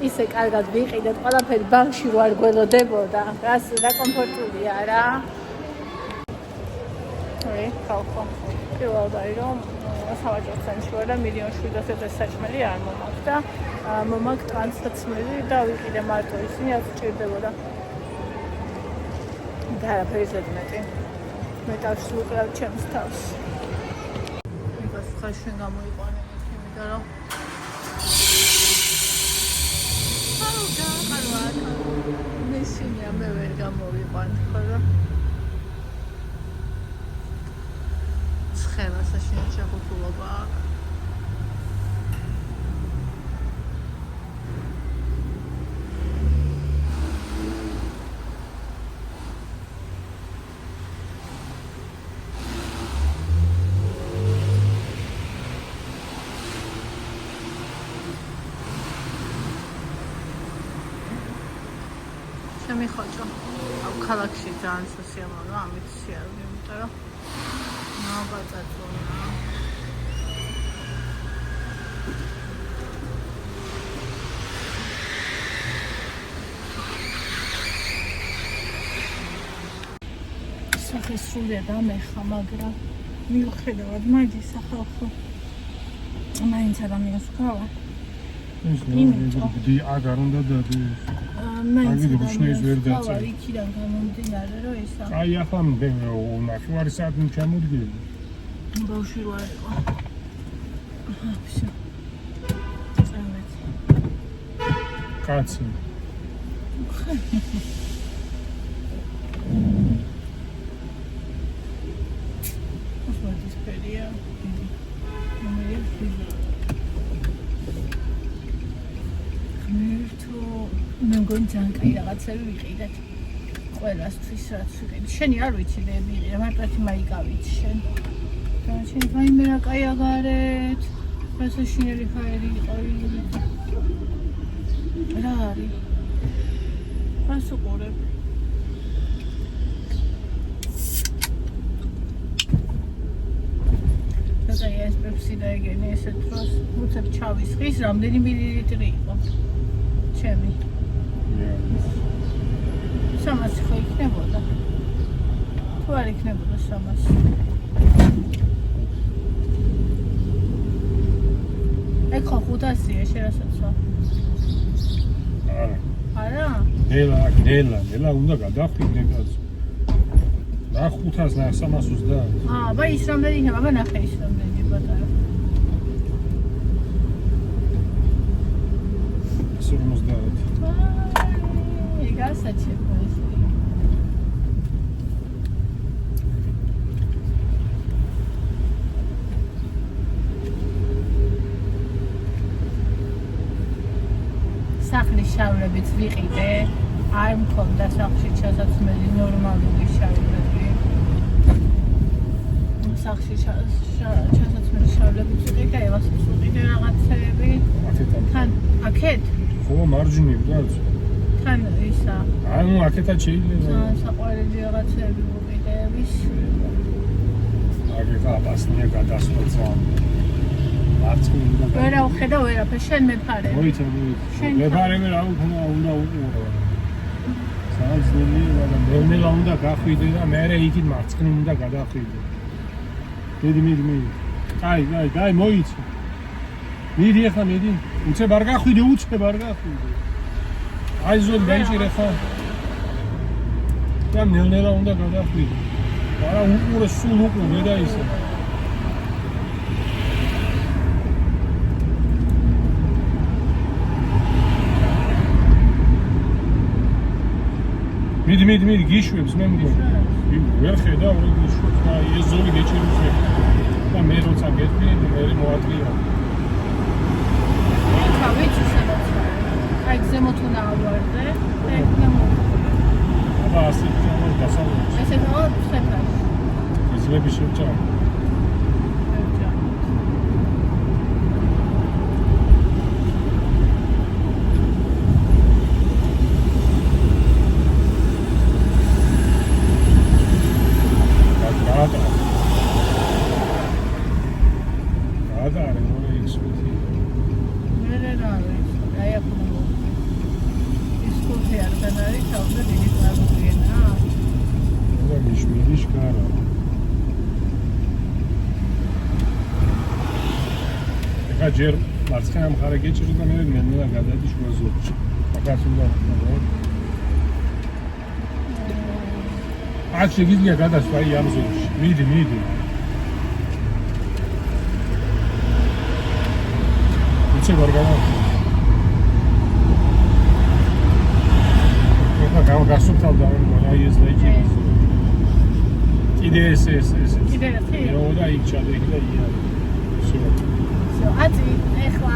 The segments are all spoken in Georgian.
ისე კარგად ვიყიდეთ, ყველაფერი ბაღში ვარ გველოდებოდა, რას და კომფორტულია რა. ხალხო, პირველად რომ სავაჭრო ცენტრში ვარ და 1,700,000 საჭმელი არ მომაქვს და მომაქვს ტრანსფერცმელი და ვიყიდე მარტო ისინი რაც ჭირდებოდა. და არაფერი ზედმეტი. მე თავს ვუყრავ ჩემს თავს. იმას ხაშენ გამოიყვანე იმიტომ რომ მესინია მე ვერ გამოვიყვან, ხოლო ცხელა საშინელ შეღუპულობა აქვს. ჩემი ხოჭო ქალაქში ძალიან სასიამოვნოა, ამით სიარული, იმიტომ რომ ნაბაწაწონა. სახე სრულიად ამეხა, მაგრამ მიუხედავად მაგისა ხალხო მაინც ადამიანს ვქავა. დი აგარ უნდა დადი. მაინც ვქავა იქიდან გამომდინარე, რომ ისა. აი ახლა ნახევარი საათი ჩამოვიდი. ბავშვი ვარ იყო. კაცი. მე მგონი ძალიან კაი რაღაცები ვიყიდეთ ყველასთვის რაც ვიყიდეთ. შენი არ ვიცი მე მარტო მაიკავით შენ. შენ ვაიმე რა კაი აგარეთ. სასაშინელი ხაერი იყო. რა არის? მას უყურებ. და ეს პეპსი დაიგენი ესეთ დროს უცებ ჩავის ხის რამდენი მილილიტრი იყო? ჩემი. 300 ხო იქნებოდა? თუ არ იქნებოდა 300. ეხლა 500-ია შენასაც ვარ. არა? ნელა უნდა გადახვიდე კაცო. რა 500 და 320. ბაი ის რამდენი იქნება? აბა ნახე ის რამდენი პატარა. 50. გასაჩერებო ეს. სახლის შავლებით ვიყიდე, არ მქონდა სახლში ჩასაცმელი ნორმალური შავლები. სახლში ჩასაცმელი შავლებით ვიყიდე, ევასაც ვიყიდე რაღაცები. თან აქეთ? ხო, მარჯვნივ რაც. თან ისა. ანუ აქეთაც შეიძლება. საყვარელი რაღაცები ვიყიდე, ვის. აგეთ აბასნია გადასვლაცა. ვერა ვხედა ვერაფერ, შენ მეფარე. მოიცა. მეფარები რა უნდა უყურო. საძნელია და ნელ-ნელა უნდა გახვიდე და მე იქით მარცხნივ უნდა გადახვიდე. მიდი. კაი, მოიცა. მიდი ახლა მიდი. უცებ არ გახვიდე. აი ზოლ დაიჭირე ხა. და ნელ-ნელა უნდა გადახვიდე. არა უყურე სულ უყურე და ისე. მიდი გიშვებს მე მგონი. ვერ ხედავ რომ გიშვებს და ეს ზოლი გეჭირვე. და მე როცა გეტყვი მე მოატრია. თავით სადაც აი ზემოთ უნდა ავარდე. აბა ასე თქო დასავლეთ. ესე თქო სეთაში. იზლები შევჭამ. ხუთი არგან არის თავზე დიდი წყაროგვიანა. და მიშმიდის კარა. ეხლა ჯერ მარცხენა მხარე გეჭირდა და მე ნელა გადადი შუა ზოლში. აკაც უნდა მოვა. აქ შეგიძლია გადასვა აი ამ ზოლში. მიდი. უცე ვარგანა. ეხლა გასუფთავდა აი ეს და იქ. კიდე ეს. კიდე ერთი. და იქ ჩადე და ია. აცი ეხლა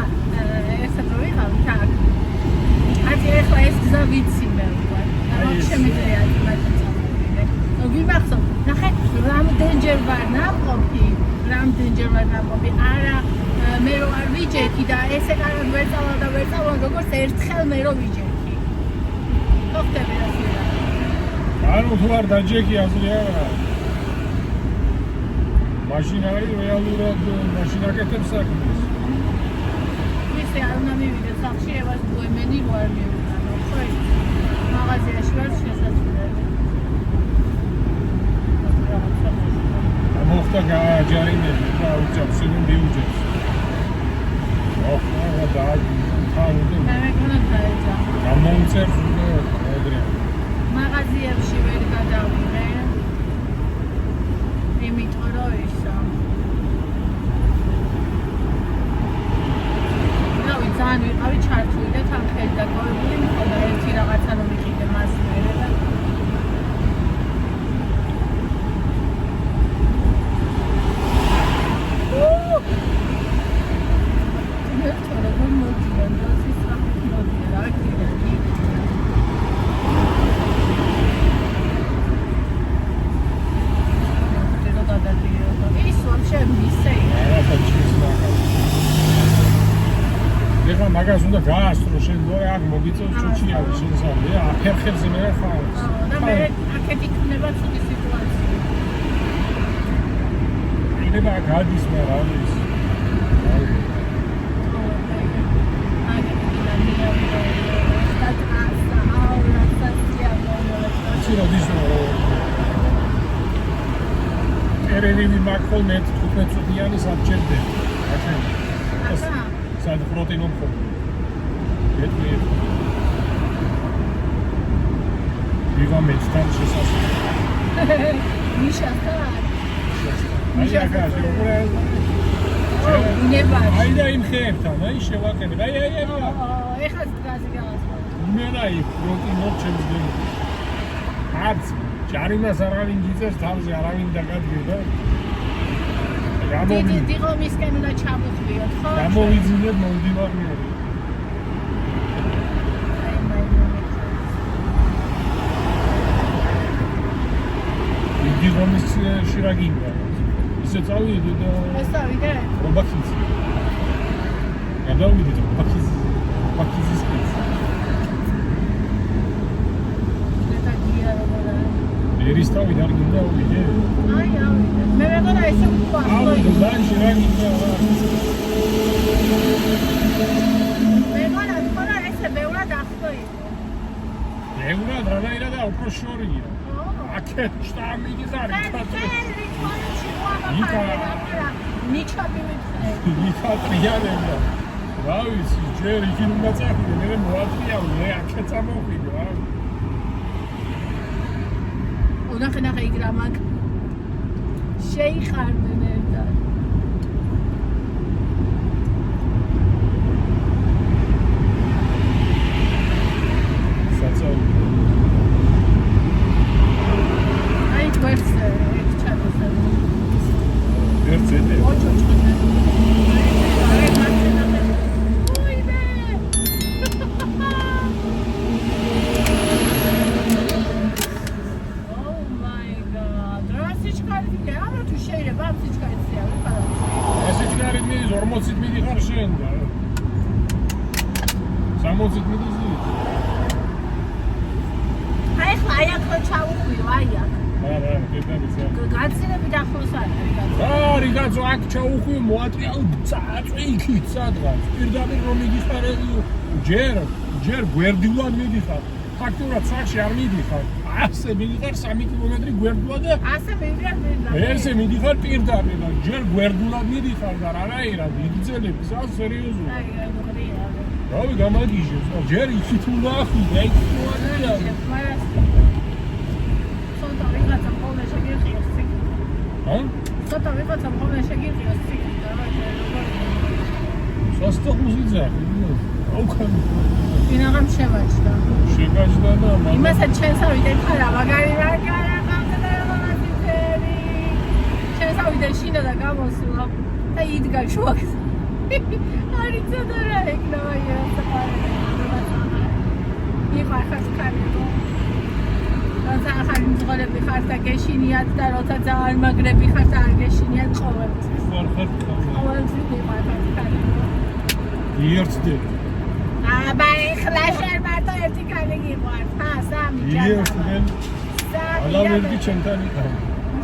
ესა რო ვიყავით აქ. აცი ეხლა ეს გზა ვიცი მე უკვე. და შემიძლია მაგაცამოვიდე. გიმახსოვ, ნახე, რამდენჯერ ვარ ნამყოფი. არა მე რო არ ვიჯექი და ესე კარგად ვერ წავალ როგორც ერთხელ მე რო ვიჯექი. ხოხტები რა შეიძლება. ანუ თუ არ დაჯექი აზრი არა. მაშინ არის რეალურად მაშინ აკეთებს საქმეს. ისე არ უნდა მივიდე სახში ევას გუემენი რო არ მივიდანო, ხო? მაღაზიაში ვარ შესაძლებელი. მოხდა გააჯარიმები და უწევს იმენ მიუჯებს. ოხა და თავი მე მეკონა დაეცა. გამოუწერს და ეგრე. მაღაზიებში ვერ გადავიდე. იმიტომ რომ ისა. ძალიან ვიყავი ჩართული და თან ხელი დაგავებული მქონდა ერთი რაღაცა რომ მიყიდე მას მერე და მაგას უნდა გაასწრო შენ გორე აქ მოგიწევს ჩუჩი არის შენ სამი აფერხებზე მე რა ხავს და მე აქეთ იქნება ცუდი სიტუაცია იქნება გადის მე რა არის ერევი მაკრონე 15 წუთიანი საბჭერდე აქენ საერთოდ პროტეინო მქონდა. ეტყვი. ვიღამეცთან შესაძლებელი. მიშასთან. აი აგაში როგორ ნებაში. აი და იმ ხეებთან, აი შევაკეთე. აი. ეხლა გაზი გავასწავლე. იმერაი პროტეინო ჩემს არც ჯარიმას არავინ გიწევს თავზე არავინ დაგადგება. დიღომისკენ უნდა ჩამოხვიოთ, ხო? გამოვიძინეთ მომდივარნი. დიღომისში რა გინდა? ისე წავიდე და ეს წავიდე? რობაქიზი. გადავიდეთ რობაქიზის კეც. და გია როგორ არის? ერისთავი არ გინდა ვიდე? აი, მე მეგონა ესე უკვე აუ, ლანჩი რა გინდა? მეგონა თქო ესე ბევრად ახლო იყო. ბევრად რანაირა და უფრო შორია. აქეთ შტამიგის არის კატრი. ნიჩაბი მითხე. ნიჩატრიანება. რა ვიცი, ჯერ იქინ უნდა წავიდე, მე მოატრიალო, მე აქეთ წამოვიდე, რა. ნახე იქ რა მაგ შეიხარდნენ ერთად. საწაული. აი გვერდს ეს ჩადოსა. გვერდს ეტე. ოჩოჩკინე. Ორმოცით მიდიხარ შენ და 60-ით მიდიზი. აი ხა აი აქ ჩაუხვიო, აი აქ. არა, კეთებიცა. გაცილებით ახლოს არის. არი კაცო აქ ჩაუხვიო, მოატრიალო წაწვი იქით სადღაც. პირდაპირ რომ მიდიხარ ჯერ გვერდივან მიდიხარ. ფაქტურად სახში არ მიდიხარ. ასე მიდიხარ 3 კილომეტრი გვერდულად და ასე მივიდარ ესე მიდიხარ პირდაპირ და ჯერ გვერდულად მიდიხარ და არაერად იგრძელებ გზას სერიოზულად. აი გრია. რავი გამაგიჟებს. ჯერ იქით უნდა ახვიდე, იქით უნდა ცოტა ვიღაცა ხოლმე შეგირყიოს ციგნი. ჰა? ცოტა ვიღაცა ხოლმე შეგირყიოს ციგნი და რა სოსტო მუზიძა. აუქან. ვინაღამ შემაჩნდა. შეგაჩნდა და იმასაც ჩვენს ავიდე ხარა მაგარი გამწდარი. ჩვენს ავიდე შინა და გამოსულა და იდგა შუაგზე. არიცა და რა ეკნავა იასა პარე. იხარ ხარკანო. როცა ახალი მძღოლები ხარ და გეშინიათ და როცა ძალიან მაგრები ხარ და არ გეშინიათ ყოველთვის. ყოველთვის იხარ ხარკანო. იერცდე. აბა ეხლა შერბატო ერთი კანი გიყვარს. ჰა, სამი ჯანა. იერცდე. ალავერდი ჩემთან იქარ.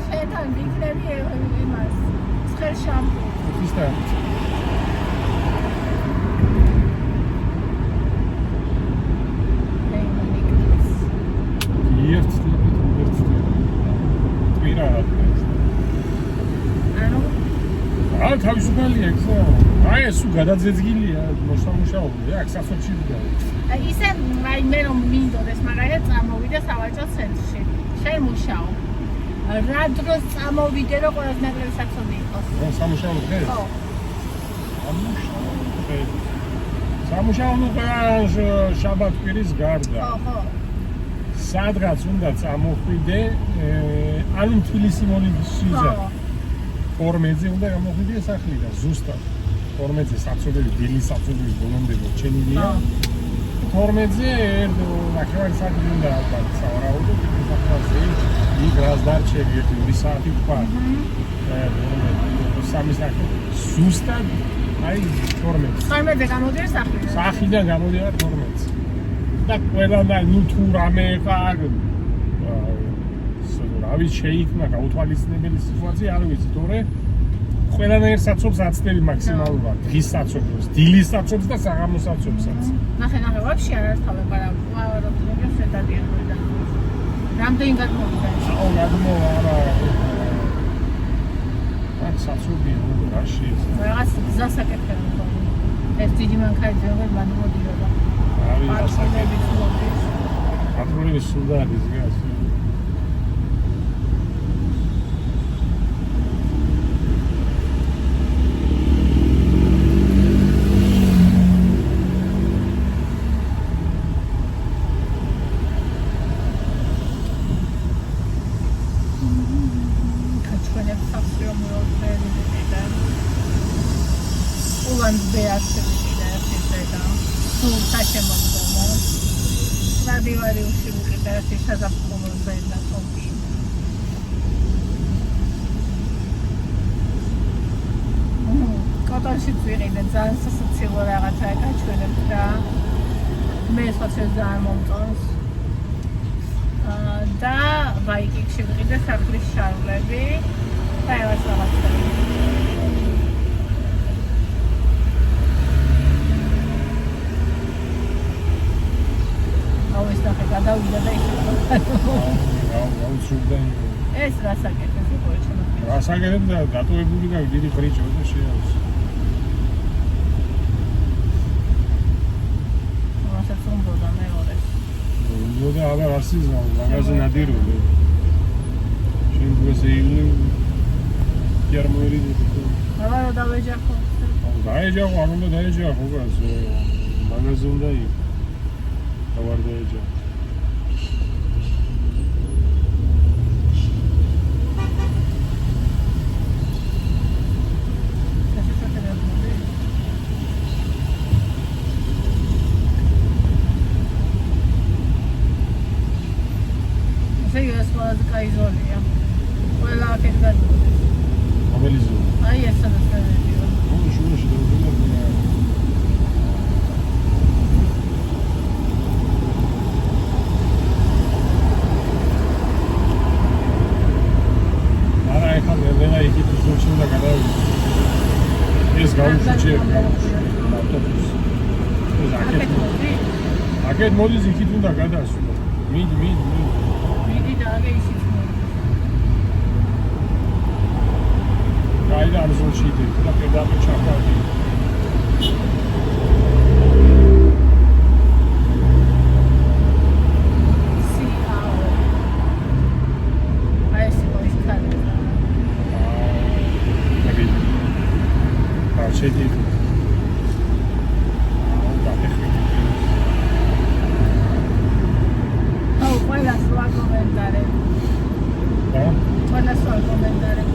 შენთან ვიქნები იმას. ცხელ შამპუნს. ისა. იერცდე. პირა. ანუ აა თავისუფალია გზა. აი ეს გადაძეძგილია მოსამუშაოზე, აქ სასოფში ვიდა. აი ისე აი მე რომ მინდოდეს, მაგრამ წამოვიდე სავაჭრო ცენტრში. შემუშაო. რა დროს წამოვიდე რომ ყველას ნაკლები საქმე იყოს. რა სამუშაო დღე? ხო. სამუშაო შაბათ-კვირის გარდა. ხო. სადღაც უნდა წამოხვიდე, ანუ თბილისი მოლიდშიზე. ფორმეზე უნდა გამოხვიდე სახლიდან, ზუსტად. ფორმეზე საცობელი, დილის საცობელი ბოლომდე მოჩენილია. ფორმეზე ნახევარი საათი უნდა ალბათ სავარაუდო, ფორმეზე იქ რას დარჩები 1-2 საათი თქვა. სამი საათი ზუსტად აი ფორმეზე. ფორმეზე გამოდიარ სახლიდან. სახლიდან გამოდიარ ფორმეზე. და ყველანაირ ნუ თუ რამე ხარ რავი შეიქმნა გაუთვალისწინებელი სიტუაცია არ ვიცი თორე ყველანაირ საცობს აცდები მაქსიმალურად დღის საცობს, დილის საცობს და საღამოს საცობსაც. ნახე ვაფშე არ ართავებ არა როდნენ შედადიან და რამდენი გადმოვიდა აუ გადმოვა არა აქ საცობია რაში რაღაც გზასაკეთებ ეს დიდი მანქანები როგორ მანმოდიოდა რავი ასაკები ცნობის აპროლის სულდადის გას კოტონში ვიყიდე ძალიან სასაცილო რაღაცა გაჩვენებ და მე სოციალ ძალიან მომწონს და ბაიკიკში ვიყიდე საფრის შარვლები და ეს რაღაცა აუის ნახე გადავიდა და ისე აუ სულდა ეს რასაკეთებს იყო ჩემო რასაკეთებ და დატოვებული და დიდი ხრიჭო და შეავს საწუნდოდა მეორეს. უნდა აღარ არსიზა, მაგაზე ნადირული. შენ გვესეილი გერმანული. აბა დავეჯახო. დაეჯახო, არ უნდა დაეჯახო, გას. მაგაზე უნდა იქ. დავარ დაეჯახო. Izolija. Ყველა აქეთ გადმოდის. რომელი ზოლი? აი ეს სადაც გადავიდიო. შუაში დავიდე. არა ეხლა ველა იქით ზოლში უნდა გადავიდე. ეს გაუშვიჭე ავტობუსი. ეს აქეთ მოდი. აგეთ მოდის იქით უნდა გადასვლა. მიდი. მიდი და აგე ისიც მოდის. გაიდა ამ ზოლში იდეთ და პედალი ჩახვავდი. შედი. ყველა სხვა კომენტარები. ყველა სხვა კომენტარები.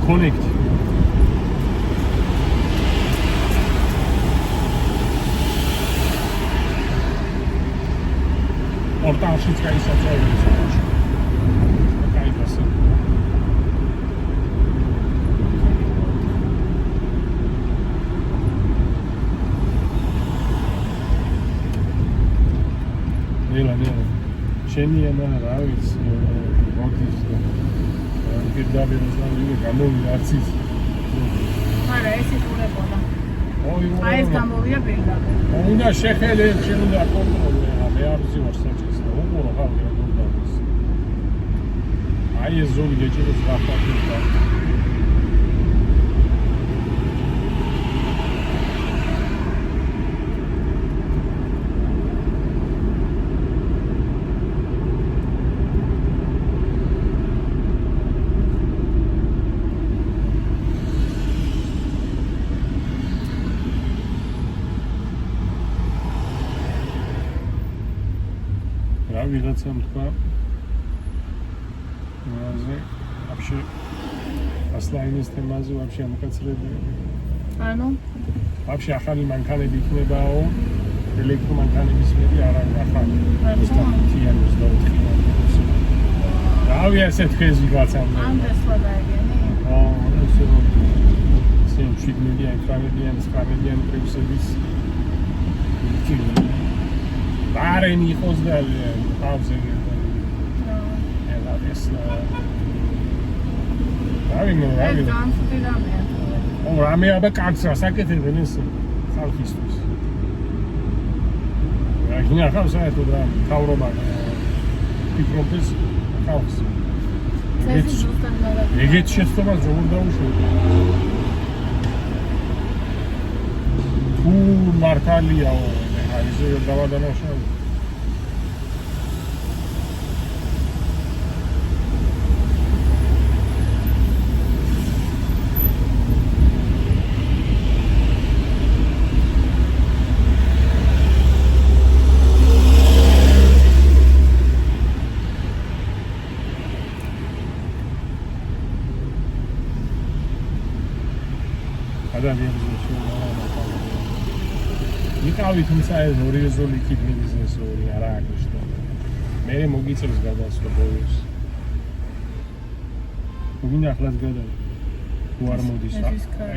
Connect. Portalshიც გაისაწევია. გაიგასა. ნელა. შენია რა ვიცი, მოდის და პირდაპირ გამოვიდა არც ის. არა, ეს იყურებოდა. ოი, ეს გამოვიდა პირდაპირ. უნდა შეხელე, უნდა კონტროლი, მე არ ვზივარ საჭეს და უყურო ხალხი რა უნდა ის. აი ეს ზოლი გეჭირებს გახარდით და ვიღაცამ თქვააზე вообще ასლაინის თემაზე вообще ამკაცრებია. ანუ вообще ახალი მანქანები იქნებაო, ელექტრომანქანების მეტი არ არის ახალი. თიანოს და თიანოს. რავი ასეთ ხეზი გაცამ. ამ დასვა დაიგენი? ესე შიგნიდან კრამედიან, სკამედიან პრევსების ბარენი იყოს და ავზე ეს რავი განცდი რამეა. რამე აბა კაცს ასაკეთებენ ეს ხალხისთვის. რა ხარ საერთოდ რა თავრობა ფიქრობდეს ხალხს. ეგეთ შეცდომას როგორ დაუშვებია? თუ მართალიაო ისე დავადანაშაული. ვიყავი თუმცა ეს ორივე ზოლი იქით მიდის ეს ორი არა აქვს და მე მოგიწევს გადასვლა ბოლოს. ვინ ახლაც გადადი? თუ არ მოდის.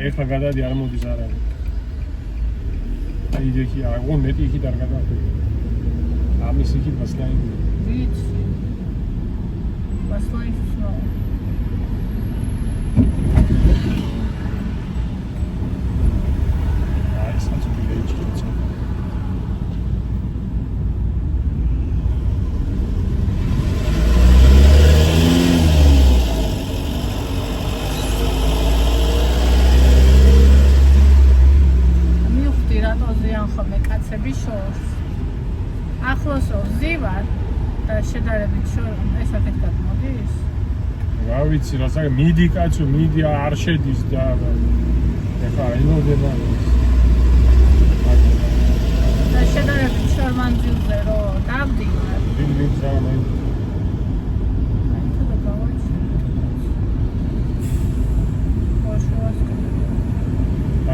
ეხლა გადადი არ მოდის არ არის. აი იქი აგო მეტი იქით არ გადავდი. ამის იქით მასლაინი. ვიცი. მასლაინი სულ ახლოსო ზივარ და შედარებით ეს აქეთ გადმოდის? რა ვიცი რა საკ მიდი კაცო მიდი არ შედის და ეხლა იმოდება და შედარებით შორმანძილზე რო დავდივარ ვინ ზამაი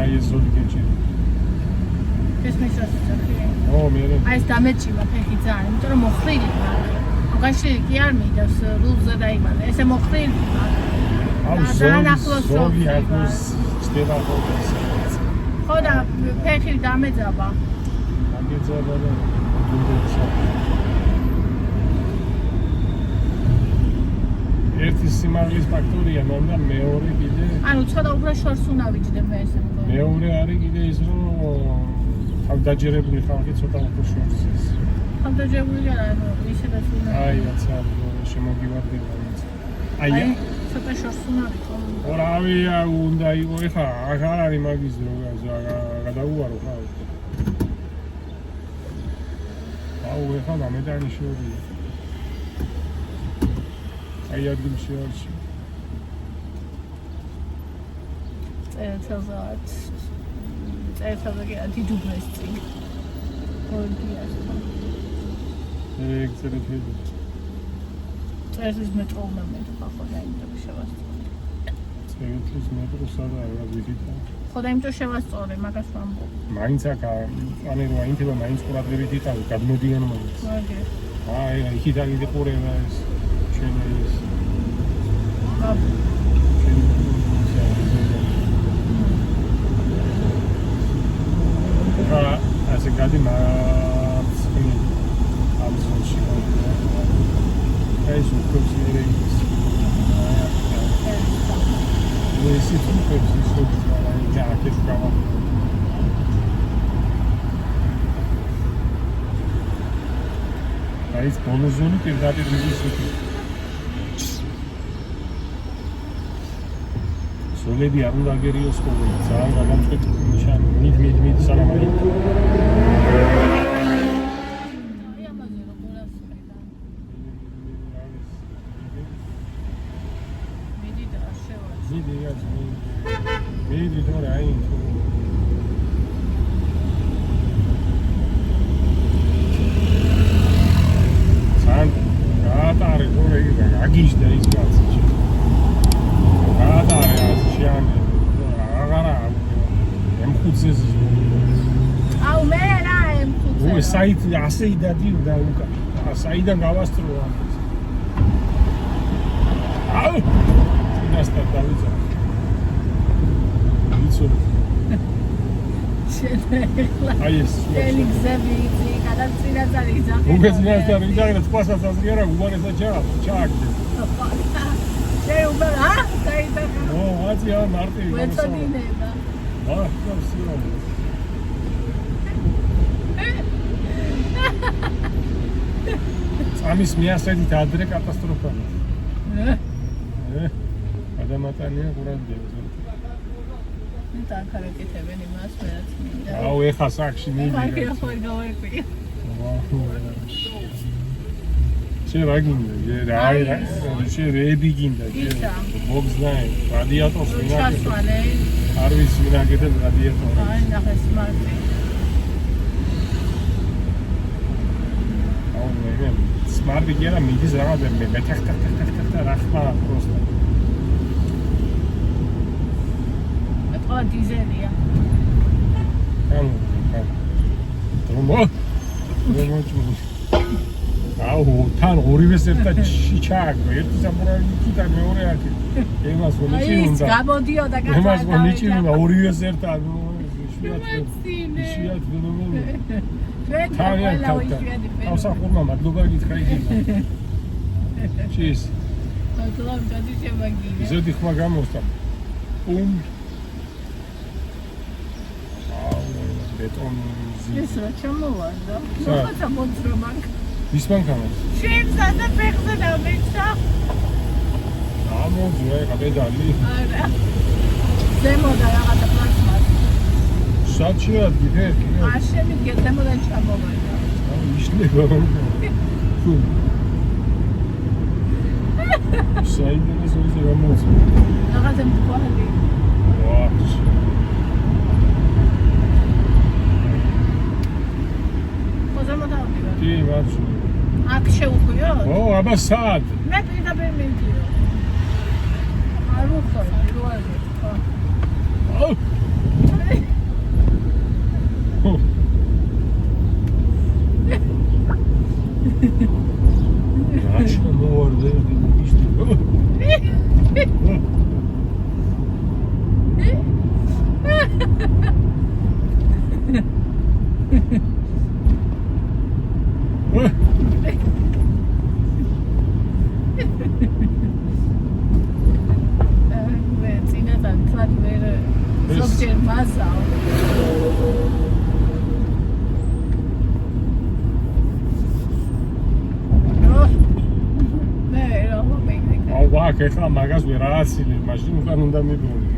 აი ეს ზოგი გეჭირ ეს მისასწრაფი მე აი ეს დამეჭიმა ფეხი ძალიან, იმიტომ რომ მოხრილი მაქვს. მოგაშლილი კი არ მიდევს რულზე დაიმალე. ესე მოხრილი მაქვს. ძალიან ახლოს ზოგი ახლოს ჩდება ხოლმე. ხო და ფეხი დამეძაბა. დამეძაბა და გუნდეცა. ერთი სიმაღლის ფაქტორია, მაგრამ მეორე კიდე ანუ ცოტა უფრო შორს უნდა ვიჯდე მე ესე მგონი. მეორე არის კიდე ის რომ თავდაჯერებული ხალხი ცოტა უფრო შორს ის. თავდაჯერებული არა, ისედაც უნდა. აი, რაცა შემოგივარდება ის. აი, ცოტა შორს უნდა იყოს. ორავია უნდა იყო, ეხა აღარ არის მაგის დრო, გადაუარო ხალხი. აუ, ეხა გამეტანი შორია. აი, ადგილში არის. წერეთელზე კი დიდუბლეს წინ. გორდიას. ეგ წერეთელი. წერეთის მეტრო უნდა მეთქვა ხოლმე, იმიტომ შევასწორე. წერეთის მეტრო სადაა რა ვიდიტა. ხოლმე იმიტომ შევასწორე, მაგას ვამბობ. მაინც აქ პანერო აინთება მაინც ყურადღებით იტანო, გადმოდიან მაინც. მაგე. აი, იქით აგიდე ყურება ეს ჩვენი ეს. ასე გადი მარცხნივ ამ ზონში ეს უკრავს მერეის ეს ის უკრავს ის უკრავს ჯაკეტს გავა ეს ბოლოზონი პირდაპირ მის უკრავს სოლები არ უნდა გერიოს ხოლმე ძალიან გამომწვეთ ნიშანი მიდ სალამარი აი ამაზე რო გულას ხედა მიდი და შევაჭ მიდი თორე აი სან გაატარე თორე იგი აგიშდა ის კაცი გაატარე აღარა ემხუცეს აუ მე რა ემხუცე ой საით ასე იდადიოდა უკა საიდან გავასწრო ამას აუ ინასტა დავიძა იცო აი ეს ელიქსები იცი გადაწინაწარი ძაღლი უგეცინაწარი ძაღლი სხვასაც აზრი არა უგანესა ჩააგდე შეუბა რა დაიტანა ო აზია მარტივი ვეწოდინება სიო წამის მიასედით ადრე კატასტროფაა გადამატანია ყურადღება და ახალეკეთებენ იმას მეც მინდა აუ ეხა საქში მიდი მაგე ხო გავეკვირე შენ რა გინდა შენ რეები გინდა მოგზნაი რადიატორს ჩასვალე არ ვიცი ვინ აკეთებს რადიატორს აი ნახე სმარტი აუ მე სმარტი კი არა მიდის რაღაცა მე თახტა რა ხმა პროსტა ეთქვა დიზელია ანუ აუ თან ორივეს ერთად ჩააგდო ერთი სამყარო იქიდან მეორე აქ ემას გონიჭი უნდა ის გამოდიოდა კაცო ემას გონიჭი უნდა ორივეს ერთად იშვიათ ფენომენი თანიან ავსახურმა მადლობა გითხრა იქიდან ჩის მადლობა დადი შემაგინე ზედი ხმა გამოსთა პუმ ბეტონი ეს რა ჩამოვარდა მოხაცა მოძრომან ის მანქანა შეიძლება ფეხზე დამეჭა ამოძრა ეხა პედალი არა ზემოდა რაღაცა პლასმასი სად შეადგი ფეხი არ შემიგე ზემოდან ჩამოვარდა იშლება საინტერესო ის გამოძრა რაღაცა მწვალი ვაჩ კი ვაჩი აქ შეუხვიო? ო, აბა სად? მე პირდაპირ მივდიო. არ უხარ, როაზე. აუ. რაჩ მოვარდე ისტი. ხეხა მაგას ვერ ააცილე, მაშინ უკან უნდა მიბრუნე.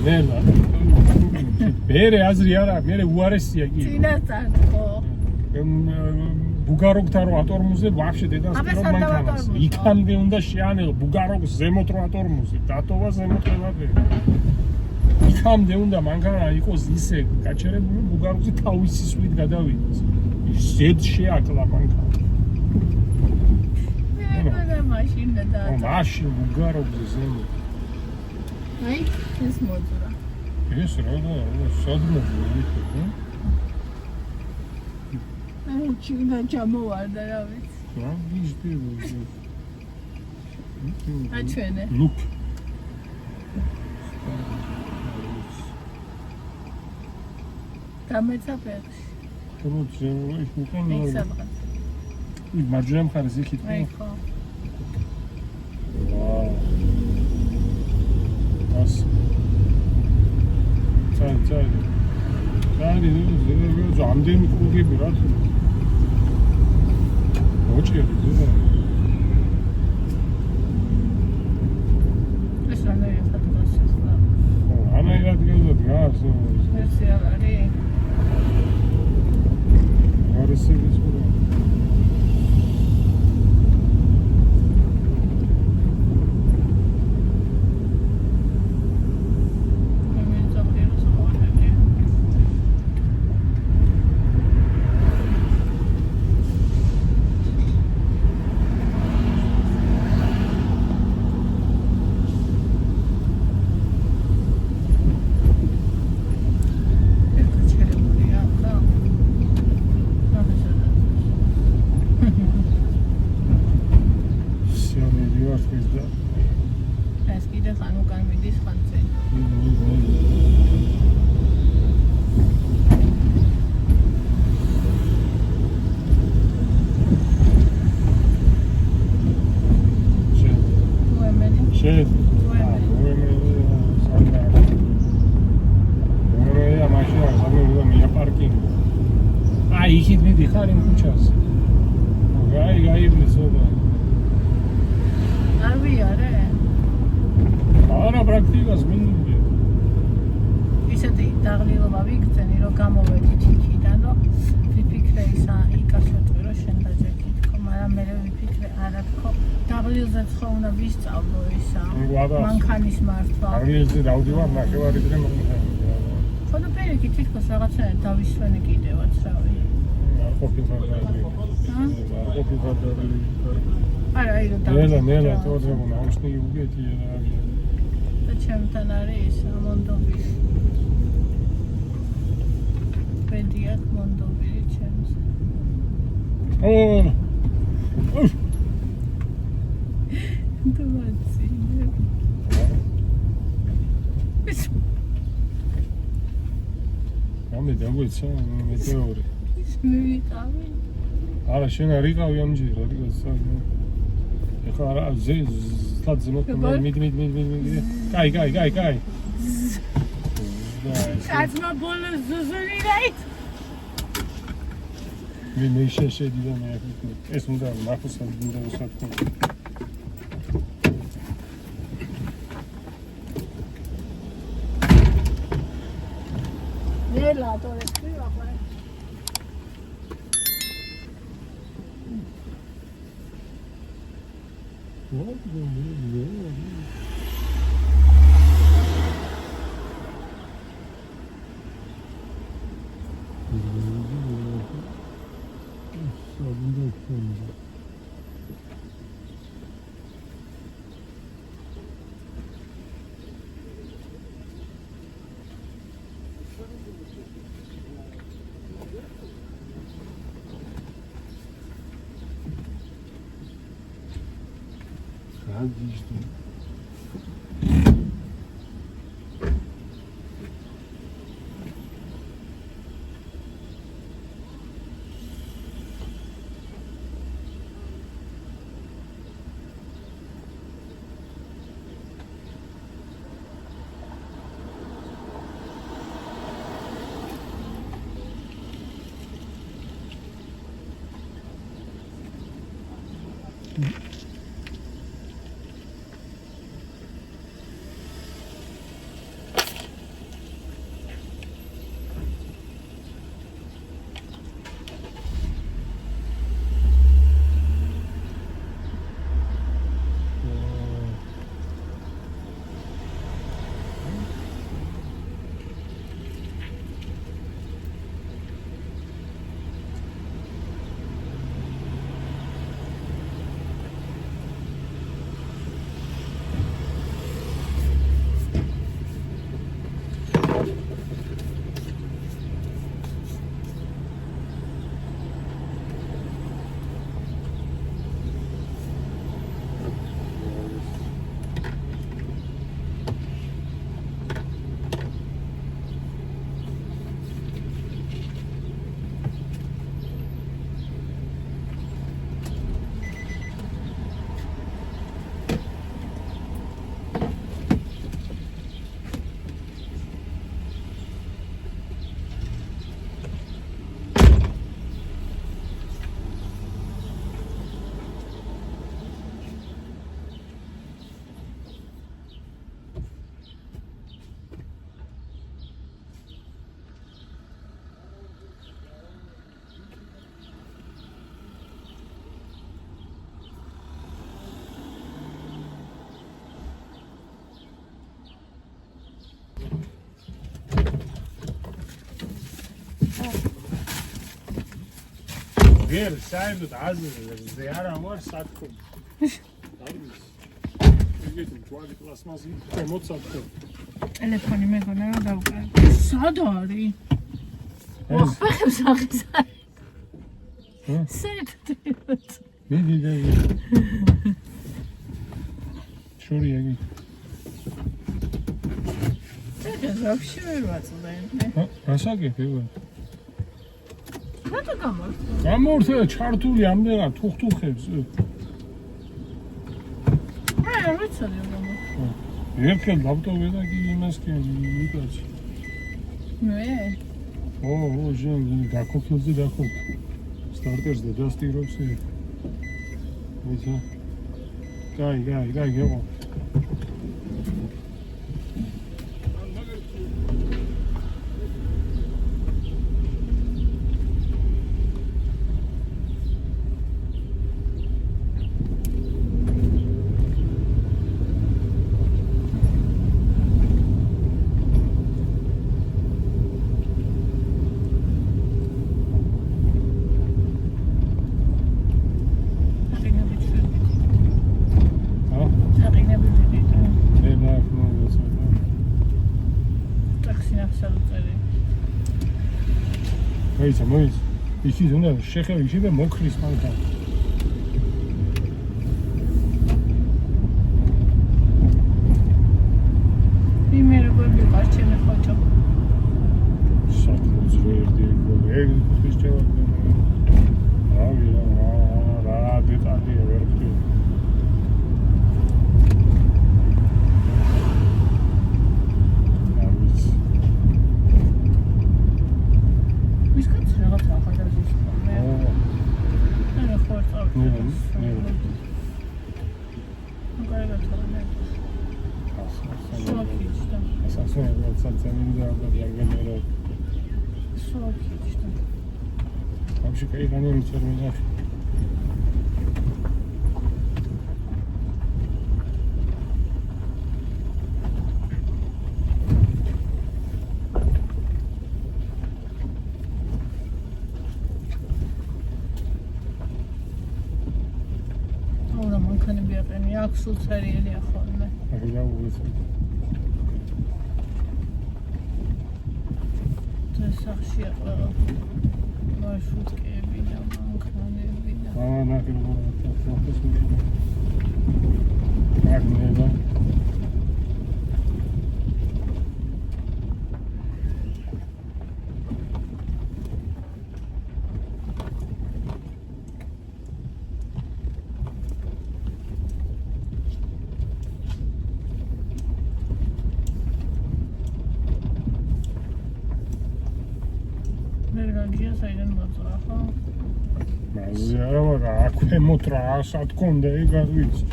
ნელა. ბერე აზრი არა, მე უარესია კი. წინასწარ ხო. ბუგაროგთან რო ატორმუზე ვაფშე დედასთან რომ მანქანას. იქამდე უნდა შეანელო ბუგაროგს ზემოთ რო ატორმუზე, დატოვა ზემოთ ყველაფერი. იქამდე უნდა მანქანა იყოს ისე გაჩერებული, ბუგაროგზე თავისი სვით გადავიდეს. ზედ შეაკლა მანქანა. მე მაშინა და. მაშინ ბუგაროგზე ზემოთ. აი, ეს მოძრა. ეს რა სადმო ვიქო, ხო? აი, ჩინა ჩამოვარდა რა ვიცი. რა ვიზდები. აჩვენე. ლუკ. დამეცაფერში. როცა ის უკან მისაბღა. მარჯვენა მხარეს იქით. აი ხო. ვაუ. ას. წაი. ამდენი კრუგები რა თქმა უნდა. მოჭირი ზედა. ეს რანაირად გადასცეს და. რანაირად გადადგას. ერთი არის. არასების ხო. ეს კიდე ხან უკან მიდის ხან წინ. აი, იქით მიდიხარ იმ ქუჩაზე. გაიბლის ობა. არ ვიარე. არა პრაქტიკას მინდია. ისეთი დაღლილობა ვიგრძენი, რომ გამოვედით იქიდან, რომ ვიფიქრე ისა იკასოწვი, რომ შენ დაჯექით ხო, მაგრამ მე ვიფიქრე არა თქო, დაღლილზეც ხო უნდა ვისწავლო ისა. მანქანის მართვა. დაღლილზე დავდივარ ნახევარი დღე მომხდარა. ხო და პირიქით თითქოს რაღაცნაირად დავისვენე კიდევაც რავი. არ ყოფილიყარ დაღლილი. არ ყოფილიყარ დაღლილი. არა, აი რომ ნელა თორე უნდა აუშნი უგეთია რა. და ჩემთან არის ის მონდობილი. პედიათ მონდობილი ჩემს. დუმაცი. ამე დაგვეცა მეტეორი. მივიყავი. არა შენ არ იყავი ამჯერ რადგან ეხლა არა ზად ზემოთ მიდი. კაი. კაცმა ბოლოს ზუზული რაით. მე შედი და მე ეს უნდა მახოსად უნდა უსათქო. ნელა თორე ვიყავ. ვერ საერთოდ აზრზე არა ვარ სათქო. არის. ეგეთი ჯვარი პლასმასი მოცავ. ტელეფონი მეგონა რომ დავუკარებ. სად არის? ახებს ახებს. სერტიფიკატ. მიდი. შური ეგი. ეს вообще ვერ ვაწვდენ. რასაკეთე ვარ? რატო გამორთე? გამორთე ჩართული ამდენად თუხთუხებს. რა ვიცოდი რომ. ერთხელ დავტოვე და კი იმას კი მიკაცი. მე? ო, ჟენ გაკოფილზე დახო. სტარტერზე დასტირობს. ვიცი. გაი, გეყო. მოიც ისიც უნდა შეხევი ისე და მოქრის მალთან იმე როგორ ვიყარ ჩემი ხოჭო საკმაოდ ძველი ეგ ხისჭევა რა დეტალია ვერ ვთქვი вообще кайфанем терминал όλα მანქანები აყენე აქვს უცერიელია ხოლმე აღიდა უცერი სახშია ყველა მარშრუტკები და მანქანები და ნახე აგნება საიდან მოწვა ხო? მაზე არა აქვე მოტრა ასად კონდა ეგ არ ვიცი.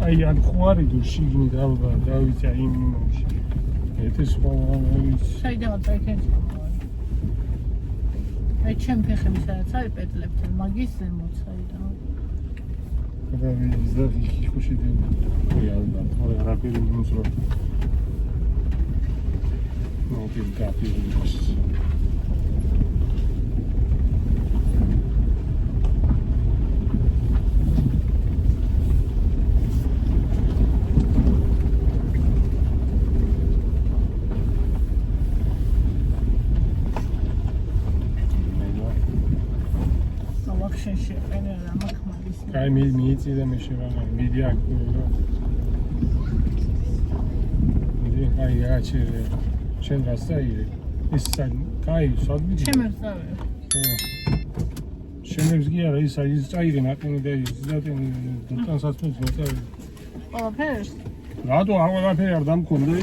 აი ან ხوارი თუ შიგნით ალბა დავიცი იმ იმში. ეთის სხვა არ ვიცი. საიდან წაიქენს? აი ჩემ ფეხები სადაც არის პეტლებთან მაგის ზემოთ საიდან. და ვიცი და ხუში დე. აი ალბათ ხო რაფერი მოსვა. No, been happy with this. Kai miiți de meșeva, media cu. Ai ce შენ გასაირე ის კაი სად მიდი შემერძავე შენებს კი არა ის წაიღე ნატინი და ის დატენი დოტანსაც მოწევი ყველაფერს რატო აღარ არ დამქონდა